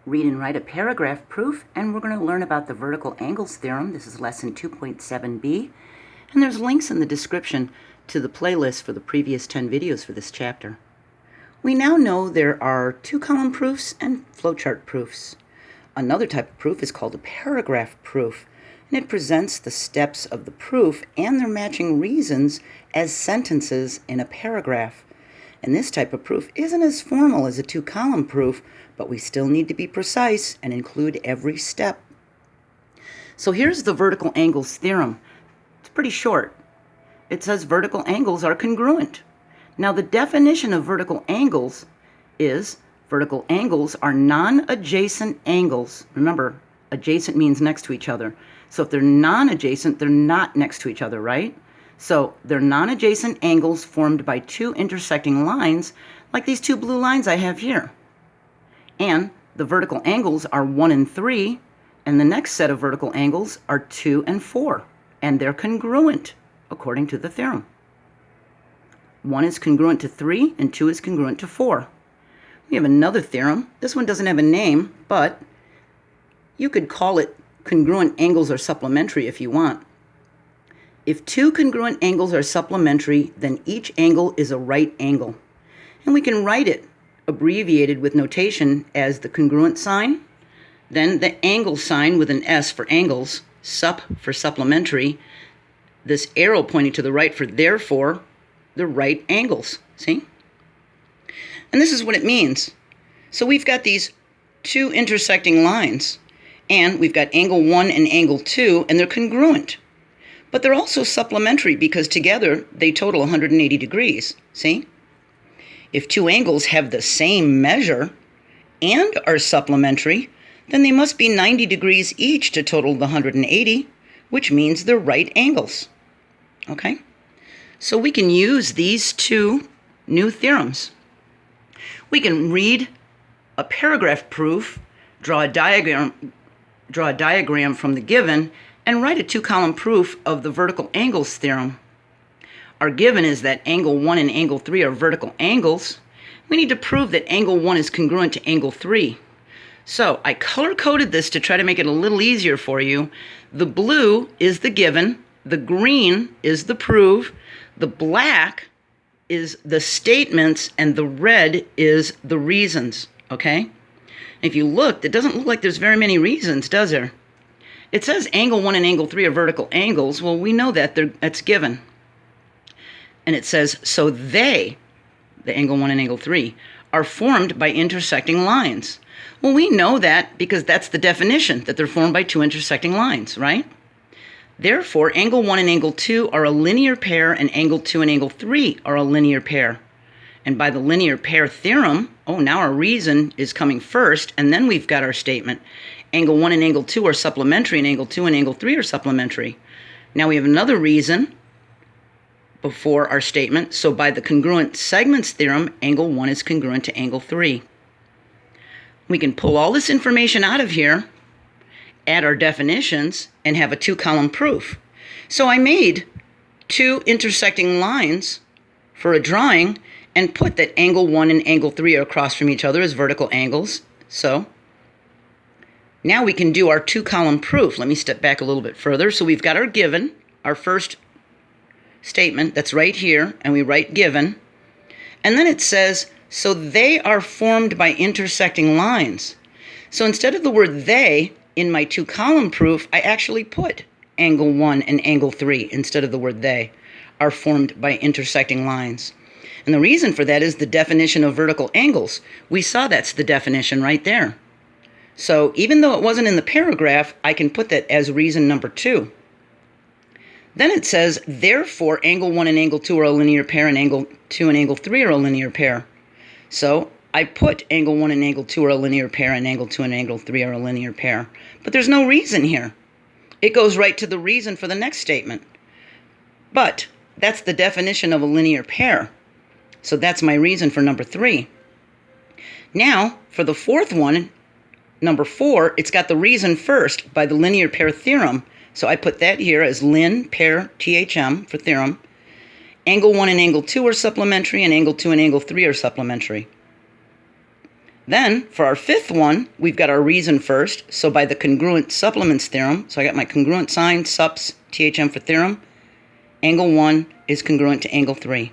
read and write a paragraph proof, and we're going to learn about the vertical angles theorem. This is lesson 2.7b, and there's links in the description to the playlist for the previous 10 videos for this chapter. We now know there are two-column proofs and flowchart proofs. Another type of proof is called a paragraph proof, and it presents the steps of the proof and their matching reasons as sentences in a paragraph. And this type of proof isn't as formal as a two-column proof, but we still need to be precise and include every step. So here's the vertical angles theorem. It's pretty short. It says vertical angles are congruent. Now the definition of vertical angles is vertical angles are non-adjacent angles. Remember, adjacent means next to each other. So if they're non-adjacent, they're not next to each other, right? So they're non-adjacent angles formed by two intersecting lines, like these two blue lines I have here. And the vertical angles are 1 and 3, and the next set of vertical angles are 2 and 4, and they're congruent according to the theorem. 1 is congruent to 3, and 2 is congruent to 4. We have another theorem. This one doesn't have a name, but you could call it congruent angles are supplementary if you want. If two congruent angles are supplementary, then each angle is a right angle. And we can write it abbreviated with notation as the congruent sign, then the angle sign with an S for angles, sup for supplementary, this arrow pointing to the right for therefore, the right angles. See? And this is what it means. So we've got these two intersecting lines, and we've got angle 1 and angle 2, and they're congruent. But they're also supplementary because together they total 180 degrees. See? If two angles have the same measure and are supplementary, then they must be 90 degrees each to total the 180, which means they're right angles. Okay? So we can use these two new theorems. We can read a paragraph proof, draw a diagram from the given, and write a two-column proof of the vertical angles theorem. Our given is that angle 1 and angle 3 are vertical angles. We need to prove that angle 1 is congruent to angle 3. So I color-coded this to try to make it a little easier for you. The blue is the given, the green is the proof, the black is the statements, and the red is the reasons, okay? If you look, it doesn't look like there's very many reasons, does there? It says angle 1 and angle 3 are vertical angles. Well, we know that that's given. And it says, so they, the angle 1 and angle 3, are formed by intersecting lines. Well, we know that because that's the definition, that they're formed by two intersecting lines, right? Therefore, angle 1 and angle 2 are a linear pair, and angle 2 and angle 3 are a linear pair. And by the linear pair theorem, now our reason is coming first, and then we've got our statement. Angle 1 and angle 2 are supplementary, and angle 2 and angle 3 are supplementary. Now we have another reason before our statement. So by the congruent segments theorem, angle 1 is congruent to angle 3. We can pull all this information out of here, add our definitions, and have a two-column proof. So I made two intersecting lines for a drawing and put that angle 1 and angle 3 are across from each other as vertical angles. So now we can do our two-column proof. Let me step back a little bit further. So we've got our given, our first statement that's right here, and we write given. And then it says, so they are formed by intersecting lines. So instead of the word they in my two-column proof, I actually put angle 1 and angle 3 instead of the word they are formed by intersecting lines. And the reason for that is the definition of vertical angles. We saw that's the definition right there. So even though it wasn't in the paragraph, I can put that as reason number 2. Then it says, therefore, angle 1 and angle 2 are a linear pair, and angle 2 and angle 3 are a linear pair. So I put angle 1 and angle 2 are a linear pair, and angle 2 and angle 3 are a linear pair. But there's no reason here. It goes right to the reason for the next statement. But that's the definition of a linear pair. So that's my reason for number 3. Now, for the fourth one, number 4, it's got the reason first by the linear pair theorem. So I put that here as lin pair THM for theorem. Angle 1 and angle 2 are supplementary, and angle 2 and angle 3 are supplementary. Then, for our fifth one, we've got our reason first. So by the congruent supplements theorem, so I got my congruent sign, sups, THM for theorem, angle 1 is congruent to angle 3.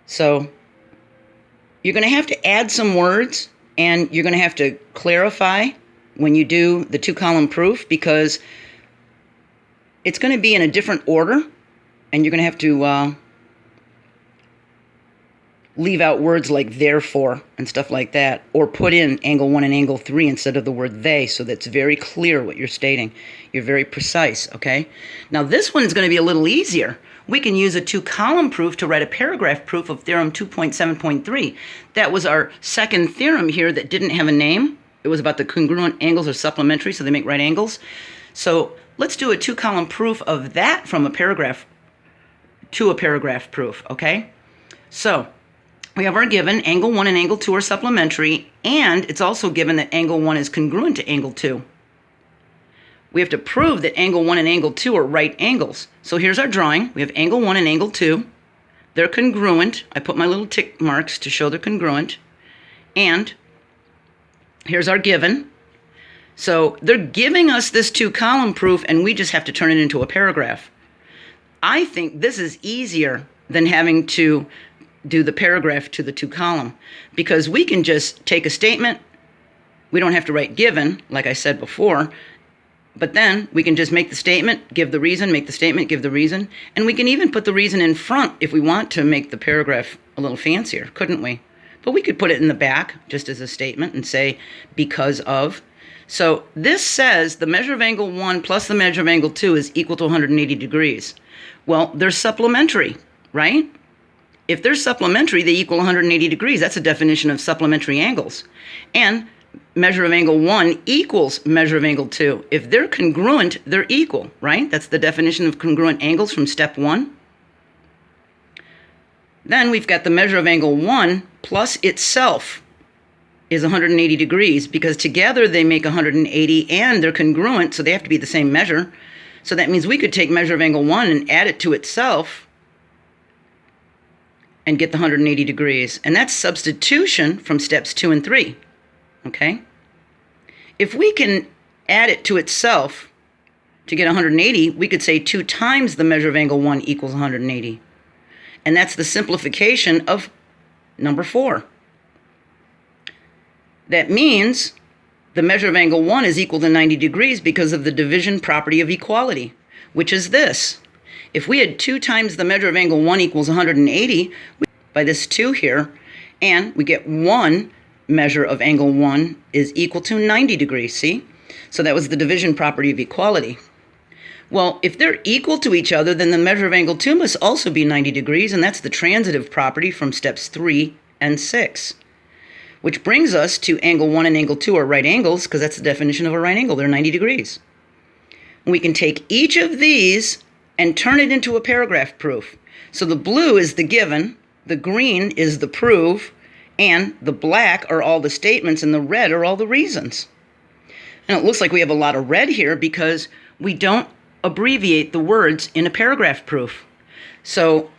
So you're going to have to add some words, and you're going to have to clarify when you do the two-column proof, because it's going to be in a different order, and you're going to have to leave out words like therefore and stuff like that, or put in angle 1 and angle 3 instead of the word they, so that's very clear what you're stating. You're very precise, okay? Now this one's going to be a little easier. We can use a two-column proof to write a paragraph proof of theorem 2.7.3. That was our second theorem here that didn't have a name. It was about the congruent angles are supplementary, so they make right angles. So let's do a two-column proof of that from a paragraph to a paragraph proof, okay? So we have our given, angle 1 and angle 2 are supplementary, and it's also given that angle 1 is congruent to angle 2. We have to prove that angle 1 and angle 2 are right angles. So here's our drawing. We have angle 1 and angle 2. They're congruent. I put my little tick marks to show they're congruent. And here's our given. So they're giving us this two-column proof, and we just have to turn it into a paragraph. I think this is easier than having to do the paragraph to the two-column, because we can just take a statement. We don't have to write given, like I said before, but then we can just make the statement, give the reason, make the statement, give the reason, and we can even put the reason in front if we want to make the paragraph a little fancier, couldn't we? But we could put it in the back just as a statement and say because of. So this says the measure of angle 1 plus the measure of angle 2 is equal to 180 degrees. Well, they're supplementary, right? If they're supplementary, they equal 180 degrees. That's a definition of supplementary angles. And measure of angle 1 equals measure of angle 2. If they're congruent, they're equal, right? That's the definition of congruent angles from step 1. Then we've got the measure of angle 1 plus itself is 180 degrees, because together they make 180 and they're congruent, so they have to be the same measure. So that means we could take measure of angle 1 and add it to itself and get the 180 degrees. And that's substitution from steps 2 and 3, okay? If we can add it to itself to get 180, we could say 2 times the measure of angle 1 equals 180. And that's the simplification of number 4. That means the measure of angle 1 is equal to 90 degrees because of the division property of equality, which is this. If we had 2 times the measure of angle 1 equals 180, by this 2 here, and we get 1 measure of angle 1 is equal to 90 degrees, see? So that was the division property of equality. Well, if they're equal to each other, then the measure of angle 2 must also be 90 degrees, and that's the transitive property from steps 3 and 6. Which brings us to angle 1 and angle 2 are right angles, because that's the definition of a right angle. They're 90 degrees. And we can take each of these and turn it into a paragraph proof. So the blue is the given, the green is the proof, and the black are all the statements, and the red are all the reasons. And it looks like we have a lot of red here because we don't abbreviate the words in a paragraph proof. So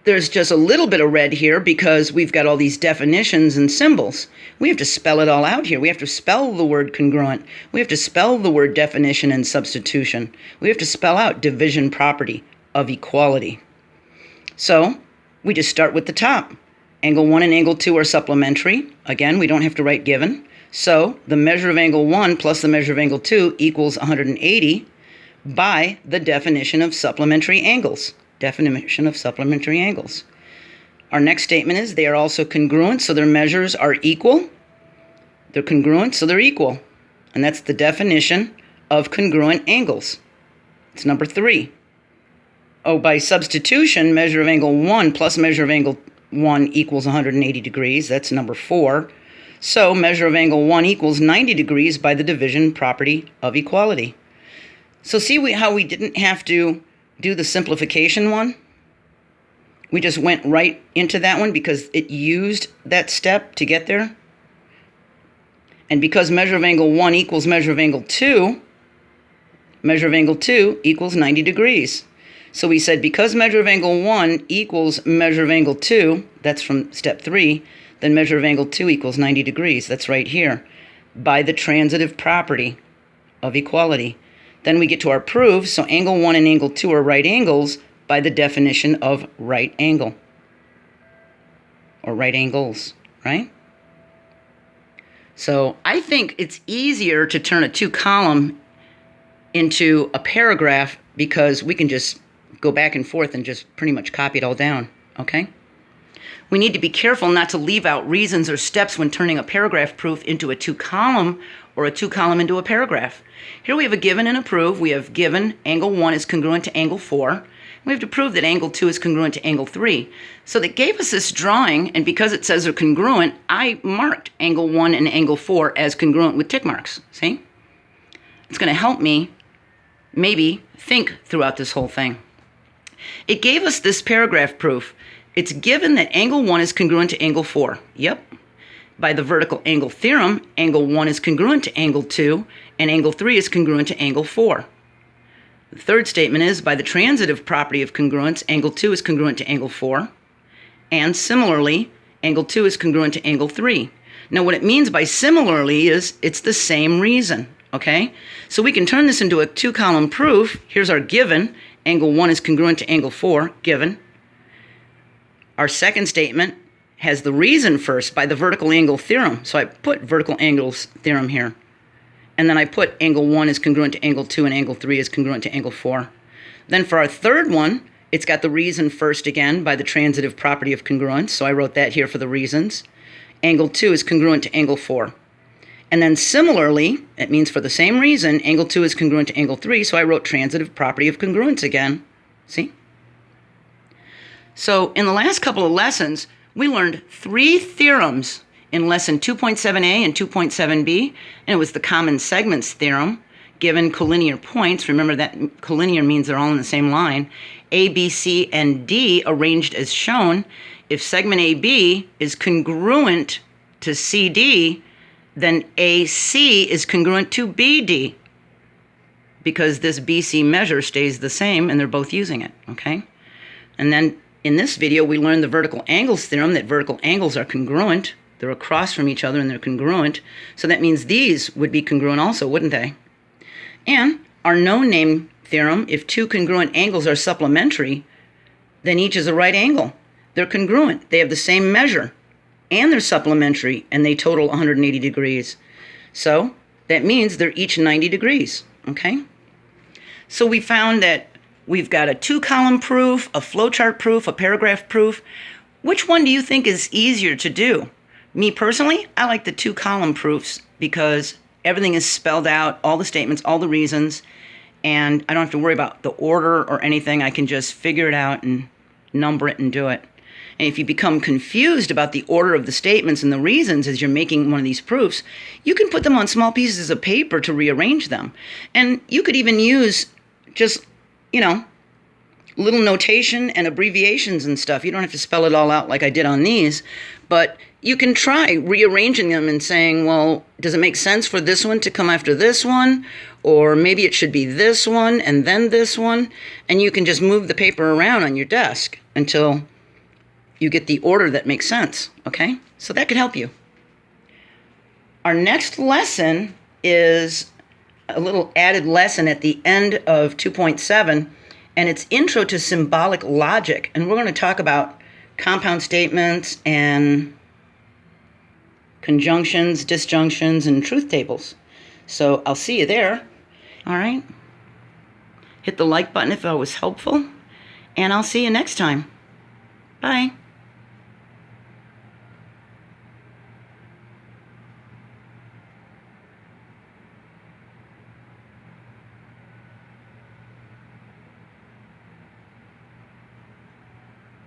there's just a little bit of red here because we've got all these definitions and symbols. We have to spell it all out here. We have to spell the word congruent. We have to spell the word definition and substitution. We have to spell out division property of equality. So we just start with the top. Angle 1 and angle 2 are supplementary. Again, we don't have to write given. So the measure of angle 1 plus the measure of angle 2 equals 180 by the definition of supplementary angles. Definition of supplementary angles. Our next statement is they are also congruent, so their measures are equal. They're congruent, so they're equal. And that's the definition of congruent angles. It's number 3. Oh, by substitution, measure of angle 1 plus measure of angle 1 equals 180 degrees. That's number 4. So measure of angle 1 equals 90 degrees by the division property of equality. So see how we didn't have to do the simplification one? We just went right into that one because it used that step to get there. And because measure of angle 1 equals measure of angle 2, measure of angle 2 equals 90 degrees. So we said because measure of angle 1 equals measure of angle 2, that's from step 3, then measure of angle 2 equals 90 degrees. That's right here, by the transitive property of equality. Then we get to our proof, so angle 1 and angle 2 are right angles by the definition of right angle, or right angles, right? So I think it's easier to turn a 2-column into a paragraph because we can just go back and forth and just pretty much copy it all down, okay? We need to be careful not to leave out reasons or steps when turning a paragraph proof into a 2-column or a 2-column into a paragraph. Here we have a given and a proof. We have given angle 1 is congruent to angle 4. We have to prove that angle 2 is congruent to angle 3. So that gave us this drawing, and because it says they're congruent, I marked angle 1 and angle 4 as congruent with tick marks. See? It's going to help me maybe think throughout this whole thing. It gave us this paragraph proof. It's given that angle 1 is congruent to angle 4. Yep. By the vertical angle theorem, angle 1 is congruent to angle 2, and angle 3 is congruent to angle 4. The third statement is, by the transitive property of congruence, angle 2 is congruent to angle 4. And similarly, angle 2 is congruent to angle 3. Now what it means by similarly is it's the same reason, okay? So we can turn this into a 2-column proof. Here's our given. Angle 1 is congruent to angle 4, given. Our second statement has the reason first by the vertical angle theorem. So I put vertical angles theorem here. And then I put angle 1 is congruent to angle 2 and angle 3 is congruent to angle 4. Then for our third one, it's got the reason first again by the transitive property of congruence. So I wrote that here for the reasons. Angle 2 is congruent to angle 4. And then similarly, it means for the same reason, angle 2 is congruent to angle 3. So I wrote transitive property of congruence again. See? So in the last couple of lessons, we learned 3 theorems in lesson 2.7a and 2.7b, and it was the common segments theorem, given collinear points. Remember that collinear means they're all in the same line. A, B, C, and D arranged as shown. If segment AB is congruent to CD, then AC is congruent to BD, because this BC measure stays the same and they're both using it, okay? And then in this video, we learned the vertical angles theorem, that vertical angles are congruent. They're across from each other and they're congruent. So that means these would be congruent also, wouldn't they? And our known name theorem, if 2 congruent angles are supplementary, then each is a right angle. They're congruent. They have the same measure. And they're supplementary, and they total 180 degrees. So that means they're each 90 degrees, okay? So we found that we've got a 2-column proof, a flowchart proof, a paragraph proof. Which one do you think is easier to do? Me personally, I like the 2-column proofs because everything is spelled out, all the statements, all the reasons, and I don't have to worry about the order or anything. I can just figure it out and number it and do it. And if you become confused about the order of the statements and the reasons as you're making one of these proofs, you can put them on small pieces of paper to rearrange them. And you could even use just, little notation and abbreviations and stuff. You don't have to spell it all out like I did on these, but you can try rearranging them and saying, well, does it make sense for this one to come after this one? Or maybe it should be this one and then this one. And you can just move the paper around on your desk until you get the order that makes sense, okay? So that could help you. Our next lesson is a little added lesson at the end of 2.7, and it's Intro to Symbolic Logic. And we're going to talk about compound statements and conjunctions, disjunctions, and truth tables. So I'll see you there. All right? Hit the like button if that was helpful, and I'll see you next time. Bye.